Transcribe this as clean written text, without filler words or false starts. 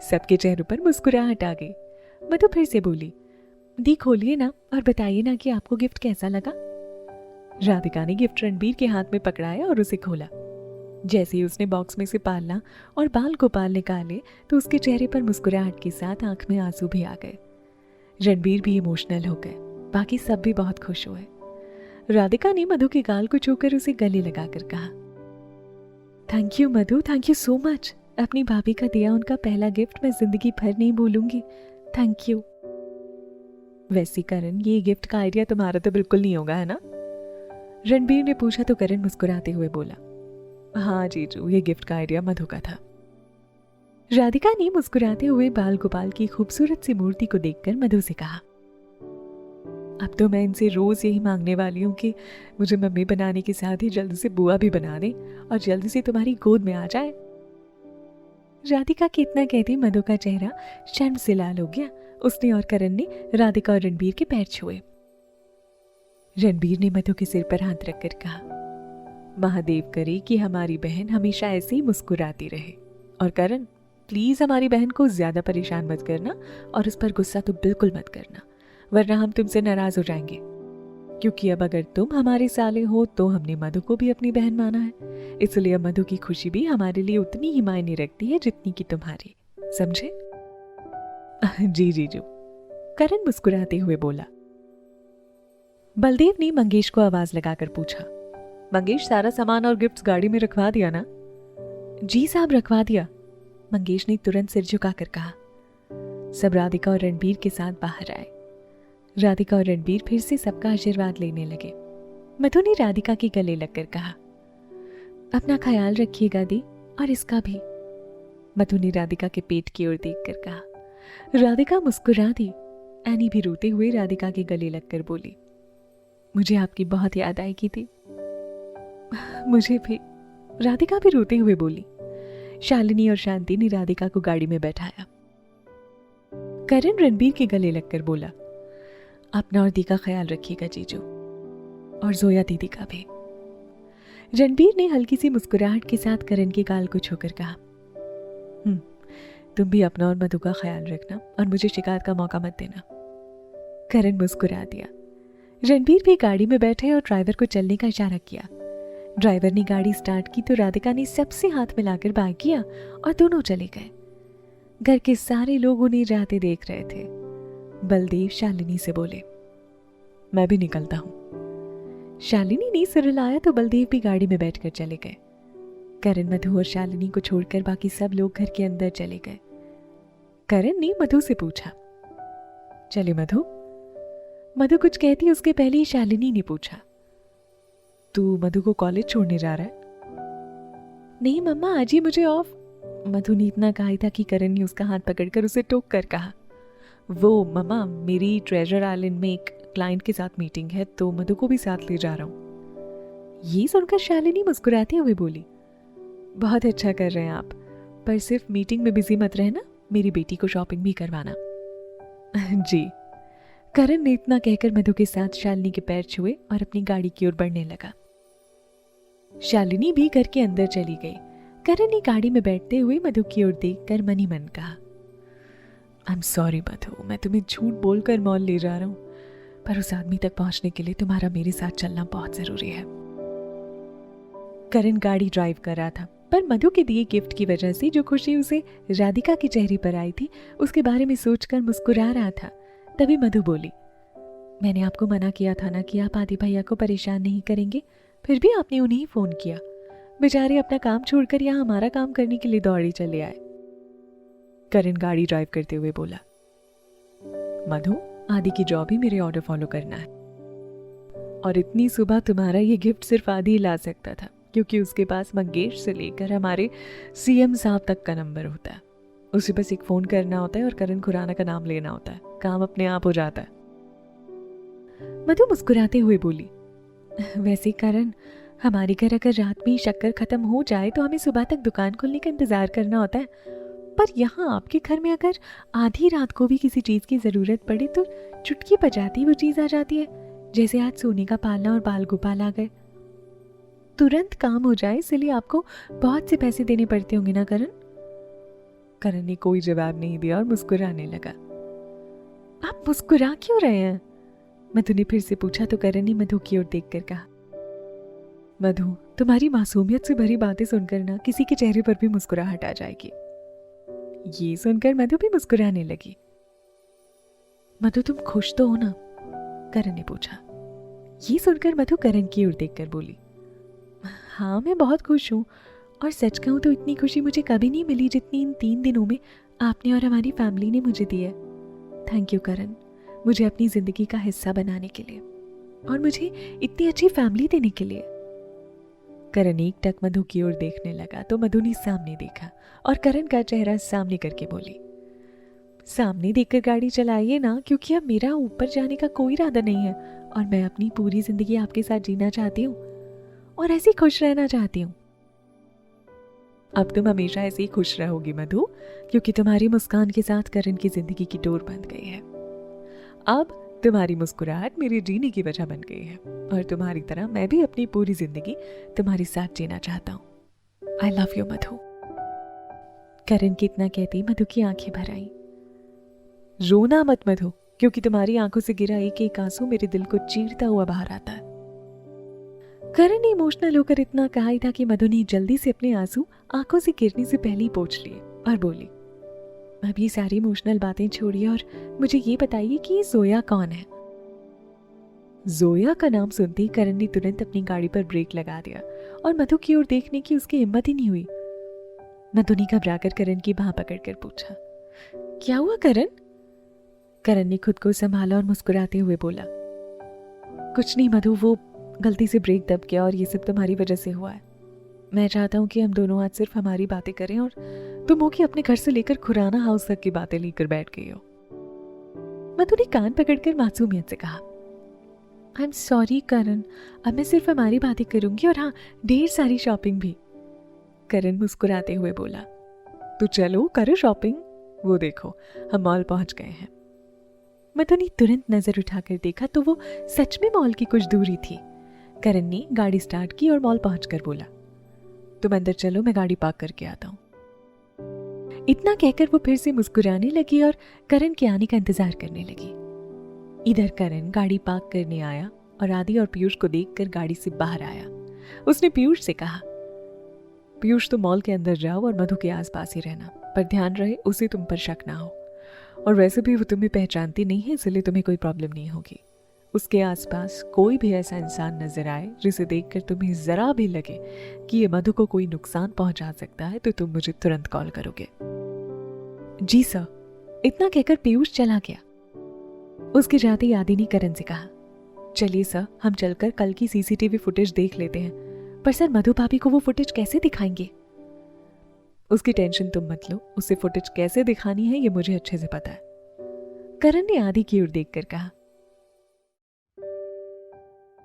सबके चेहरों पर मुस्कुराहट आ गई। मधु फिर से बोली, दी खोलिए ना और बताइए ना कि आपको गिफ्ट कैसा लगा। राधिका ने गिफ्ट रणबीर के हाथ में पकड़ाया और उसे खोला। जैसे ही उसने बॉक्स में से पालना और बाल गोपाल निकाले तो उसके चेहरे पर मुस्कुराहट के साथ आंख में आंसू भी आ गए। रणबीर भी इमोशनल हो गए, बाकी सब भी बहुत खुश हुए। राधिका ने मधु के गाल को छूकर उसे गले लगाकर कहा, thank you Madhu, thank you so much. अपनी भाभी का दिया उनका पहला गिफ्ट मैं जिंदगी भर नहीं भूलूंगी, थैंक यू। वैसे करण, ये गिफ्ट का आइडिया तुम्हारा तो बिल्कुल नहीं होगा, है ना? रणबीर ने पूछा तो करण मुस्कुराते हुए बोला, हाँ जीजू, ये गिफ्ट का आइडिया मधु का था। राधिका ने मुस्कुराते हुए बाल गोपाल की खूबसूरत सी मूर्ति को देखकर मधु से कहा, अब तो मैं इनसे रोज यही मांगने वाली हूँ कि मुझे मम्मी बनाने के साथ ही जल्दी से बुआ भी बना दे और जल्दी से तुम्हारी गोद में आ जाए। राधिका के इतना कहते मधु का चेहरा शर्म से लाल हो गया। उसने और करण ने राधिका और रणबीर के पैर छुए। रणबीर ने मधु के सिर पर हाथ रखकर कहा, महादेव करे कि हमारी बहन हमेशा ऐसे ही मुस्कुराती रहे। और करण, प्लीज हमारी बहन को ज्यादा परेशान मत करना और उस पर गुस्सा तो बिल्कुल मत करना, वरना हम तुमसे नाराज हो जाएंगे। क्योंकि अब अगर तुम हमारे साले हो तो हमने मधु को भी अपनी बहन माना है, इसलिए अब मधु की खुशी भी हमारे लिए उतनी ही मायने रखती है जितनी कि तुम्हारी, समझे? जी जीजू, करण मुस्कुराते हुए बोला। बलदेव ने मंगेश को आवाज लगाकर पूछा, मंगेश, सारा सामान और गिफ्ट्स गाड़ी में रखवा दिया ना? जी साहब, रखवा दिया, मंगेश ने तुरंत सिर झुकाकर कहा। सब राधिका और रणबीर के साथ बाहर आए। राधिका और रणबीर फिर से सबका आशीर्वाद लेने लगे। मधु ने राधिका के गले लगकर कहा, अपना ख्याल रखिएगा दी, और इसका भी। मधु ने राधिका के पेट की ओर देखकर कहा। राधिका मुस्कुरा दी। एनी भी रोते हुए राधिका के गले लगकर बोली, मुझे आपकी बहुत याद आएगी थी। मुझे भी, राधिका भी रोते हुए बोली। शालिनी और शांति ने राधिका को गाड़ी में बैठाया। करण रणबीर के गले लगकर बोला, अपना और दी का ख्याल रखिएगा जीजू, और जोया दीदी का भी। रणबीर ने हल्की सी मुस्कुराहट के साथ करण के गाल को छूकर कहा, तुम भी अपना और मधु का ख्याल रखना और मुझे शिकायत का मौका मत देना। करण मुस्कुरा दिया। रणबीर भी गाड़ी में बैठे और ड्राइवर को चलने का इशारा किया। ड्राइवर ने गाड़ी स्टार्ट की तो राधिका ने सबसे हाथ मिलाकर बाय किया और दोनों चले गए। घर के सारे लोग उन्हें जाते देख रहे थे। बलदेव शालिनी से बोले, मैं भी निकलता हूं। शालिनी ने सिर हिलाया तो बलदेव भी गाड़ी में बैठकर चले गए। करण मधु और शालिनी को छोड़कर बाकी सब लोग घर के अंदर चले गए। करण ने मधु से पूछा, चले मधु? मधु कुछ कहती उसके पहले ही शालिनी ने पूछा, तू मधु को कॉलेज छोड़ने जा रहा है? नहीं मम्मा, आज ही मुझे ऑफ। मधु ने इतना कहा था कि करण ने उसका हाथ पकड़कर उसे टोक कर कहा, वो मम्मा, मेरी ट्रेजर आइलैंड में एक क्लाइंट के साथ मीटिंग है तो मधु को भी साथ ले जा रहा हूँ। ये सुनकर शालिनी मुस्कुराते हुए बोली, बहुत अच्छा कर रहे हैं आप, पर सिर्फ मीटिंग में बिजी मत रहना, मेरी बेटी को शॉपिंग भी करवाना। जी। करण ने इतना कहकर मधु के साथ शालिनी के पैर छुए और अपनी गाड़ी की ओर बढ़ने लगा। शालिनी भी घर के अंदर चली गई। करण ने गाड़ी में बैठते हुए मधु की ओर देखकर मन ही मन कहा, आई एम सॉरी मधु, मैं तुम्हें झूठ बोलकर मॉल ले जा रहा हूं, पर उस आदमी तक पहुंचने के लिए तुम्हारा मेरे साथ चलना बहुत जरूरी है। करण गाड़ी ड्राइव कर रहा था, पर मधु के दिए गिफ्ट की वजह से जो खुशी उसे राधिका के चेहरे पर आई थी उसके बारे में सोचकर मुस्कुरा रहा था। तभी मधु बोली, मैंने आपको मना किया था ना कि आप आदि भैया को परेशान नहीं करेंगे, फिर भी आपने उन्हें फोन किया। बेचारे अपना काम छोड़कर यहाँ हमारा काम करने के लिए दौड़े चले आए। करण गाड़ी ड्राइव करते हुए बोला, मधु, आदि की जॉब ही मेरे ऑर्डर फॉलो करना है, और इतनी सुबह तुम्हारा ये गिफ्ट सिर्फ आदि ही ला सकता था, क्योंकि उसके पास मंगेश से लेकर हमारे सीएम साहब तक का नंबर होता है। उसे बस एक फोन करना होता है और करण खुराना का नाम लेना होता है, काम अपने आप हो जाता है। मधु मुस्कुराते हुए बोली, वैसे करण, हमारे घर अगर रात में ही शक्कर खत्म हो जाए तो हमें सुबह तक दुकान खोलने का इंतजार करना होता है, पर यहाँ आपके घर में अगर आधी रात को भी किसी चीज की जरूरत पड़े तो चुटकी बजाती वो चीज आ जाती है। जैसे आज सोने का पालना और बाल गोपाल आ गए, तुरंत काम हो जाए, इसलिए आपको बहुत से पैसे देने पड़ते होंगे ना करण? करण ने कोई जवाब नहीं दिया और मुस्कुराने लगा। आप मुस्कुरा क्यों रहे हैं? मधु ने फिर से पूछा तो करण ने मधु की ओर देखकर कहा, मधु, तुम्हारी मासूमियत से भरी बातें सुनकर ना किसी के चेहरे पर भी मुस्कुराहट आ जाएगी। ये सुनकर मधु भी मुस्कुराने लगी। मधु, तुम खुश तो हो ना? करण ने पूछा। ये सुनकर मधु करण की ओर देखकर बोली, हाँ मैं बहुत खुश हूँ, और सच कहूँ तो इतनी खुशी मुझे कभी नहीं मिली जितनी इन 3 दिनों में आपने और हमारी फैमिली ने मुझे दी है। थैंक यू करण, मुझे अपनी जिंदगी का हिस्सा बनाने के लिए और मुझे इतनी अच्छी फैमिली देने के लिए। करण एकटक मधु की ओर देखने लगा तो मधु ने सामने देखा और करण का चेहरा सामने करके बोली, सामने देखकर गाड़ी चलाइए ना, क्योंकि अब मेरा ऊपर जाने का कोई इरादा नहीं है और मैं अपनी पूरी जिंदगी आपके साथ जीना चाहती हूँ और ऐसे खुश रहना चाहती हूँ। अब तुम हमेशा ऐसे ही खुश रहोगी मधु, क्योंकि तुम्हारी मुस्कान के साथ करण की जिंदगी की डोर बंध गई है। अब तुम्हारी मुस्कुराहट मेरे जीने की वजह बन गई है और तुम्हारी तरह मैं भी अपनी पूरी जिंदगी तुम्हारे साथ जीना चाहता हूँ। आई लव यू मधु। करण की इतना कहते ही मधु की आंखें भर आई। रोना मत मधु, क्योंकि तुम्हारी आंखों से गिरा एक एक आंसू मेरे दिल को चीरता हुआ बाहर आता है। करण ने इमोशनल होकर इतना कहा ही था कि मधु ने जल्दी से अपने आंसू आंखों से गिरने से पहले ही पोंछ लिए और बोली, अब ये सारी इमोशनल बातें छोड़िए और मुझे ये बताइए कि ये जोया कौन है? जोया का नाम सुनते ही करण ने तुरंत अपनी गाड़ी पर ब्रेक लगा दिया और मधु की ओर देखने की उसकी हिम्मत ही नहीं हुई। मधु ने घबराकर करण की बांह पकड़कर पूछा, क्या हुआ करण? करण ने खुद को संभाला और मुस्कुराते हुए बोला, कुछ नहीं मधु, वो गलती से ब्रेक दब गया और ये सब तुम्हारी वजह से हुआ है। मैं चाहता हूँ कि हम दोनों आज सिर्फ हमारी बातें करें और तुम हो कि अपने घर से लेकर खुराना हाउस तक की बातें लेकर बैठ गई हो। मधु ने कान पकड़कर मासूमियत से कहा, आई एम सॉरी करण, अब मैं सिर्फ हमारी बातें करूंगी और हाँ, ढेर सारी शॉपिंग भी। करण मुस्कुराते हुए बोला, तो चलो करो शॉपिंग, वो देखो हम मॉल पहुंच गए हैं। मधु ने तुरंत नजर उठाकर देखा तो वो सच में मॉल की कुछ दूरी थी। करण ने गाड़ी स्टार्ट की और मॉल पहुंचकर बोला, तुम अंदर चलो, मैं गाड़ी पार्क करके आता हूं। इतना कहकर वो फिर से मुस्कुराने लगी और करण के आने का इंतजार करने लगी। इधर करण गाड़ी पार्क करने आया और आदि और पीयूष को देखकर गाड़ी से बाहर आया। उसने पीयूष से कहा, पीयूष तुम मॉल के अंदर जाओ और मधु के आसपास ही रहना, पर ध्यान रहे उसे तुम पर शक ना हो, और वैसे भी वो तुम्हें पहचानती नहीं है इसलिए तुम्हें कोई प्रॉब्लम नहीं होगी। उसके आसपास कोई भी ऐसा इंसान नजर आए जिसे देखकर तुम्हें जरा भी लगे कि ये मधु को कोई नुकसान पहुंचा सकता है तो तुम मुझे तुरंत कॉल करोगे। जी सर। इतना कहकर पीयूष चला गया। उसके जाते ही आदि ने करण से कहा, चलिए सर, हम चलकर कल की सीसीटीवी फुटेज देख लेते हैं, पर सर मधु भाभी को वो फुटेज कैसे दिखाएंगे? उसकी टेंशन तुम मत लो, उसे फुटेज कैसे दिखानी है ये मुझे अच्छे से पता है। करण ने आदि की ओर देखकर कहा,